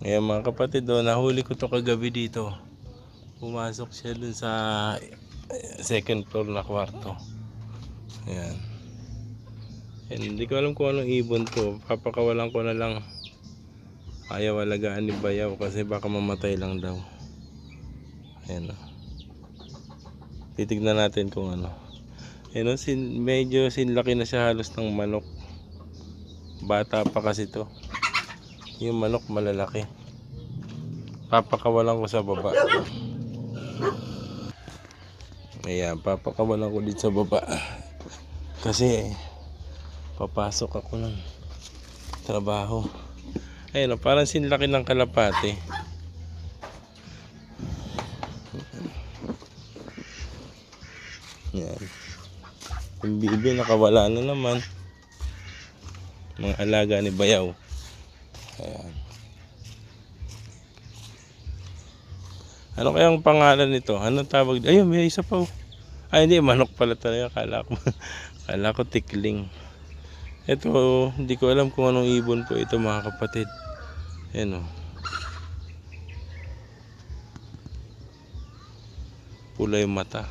Ayan mga kapatid, nahuli ko to kagabi dito. Pumasok siya dun sa second floor na kwarto. Ayan. And hindi ko alam kung anong ibon to. Papakawalan ko na lang. Ayaw alagaan ni Bayaw kasi baka mamatay lang daw. Ayan o. Titignan natin kung ano. Ayan o, medyo sinlaki na siya halos ng manok. Bata pa kasi to. Yung manok malalaki. Papakawalan ko sa baba. Ayan, papakawalan ko dito sa baba. Kasi papasok ako ng trabaho. Ayun, parang sinlaki ng kalapate. Ayan. Yung bibi nakawala na naman. Mga alaga ni Bayaw. Ayan. Ano kayang pangalan nito? Anong tawag? Ayun, may isa pa. Ay, hindi. Manok pala talaga. Kala ko tikling. Ito, hindi ko alam kung anong ibon po ito mga kapatid. Ayan o. Pula yung mata.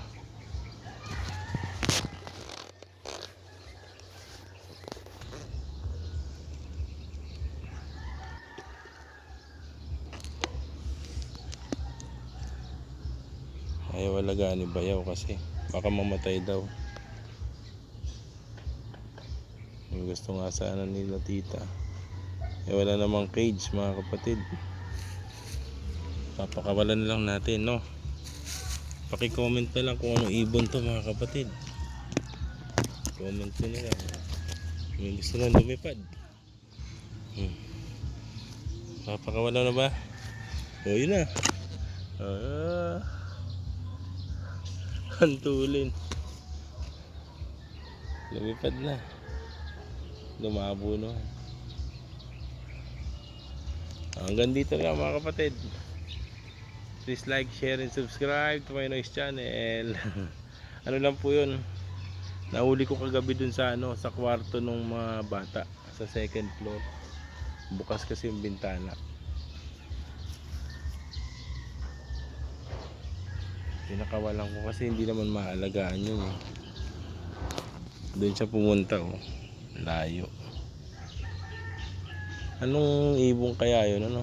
Ayaw alagaan ni Bayaw kasi baka mamatay daw. Yung gusto nga sana nila tita. Wala namang cage mga kapatid. Papakawalan lang natin, no? Paki-comment na lang kung anong ibon to mga kapatid. Comment ko na lang. May gusto na lumipad. Papakawalan na ba? O yun na. Hantulin. Lumipad na. Lumabo na. Hanggang dito lang mga kapatid. Please like, share, and subscribe to my noise channel. Ano lang po yun. Nahuli ko kagabi dun sa sa kwarto ng mga bata. Sa second floor. Bukas kasi yung bintana. Pinakawalan ko kasi hindi naman maalagaan yun. Doon siya pumunta oh. Layo. Anong ibon kaya yun ano?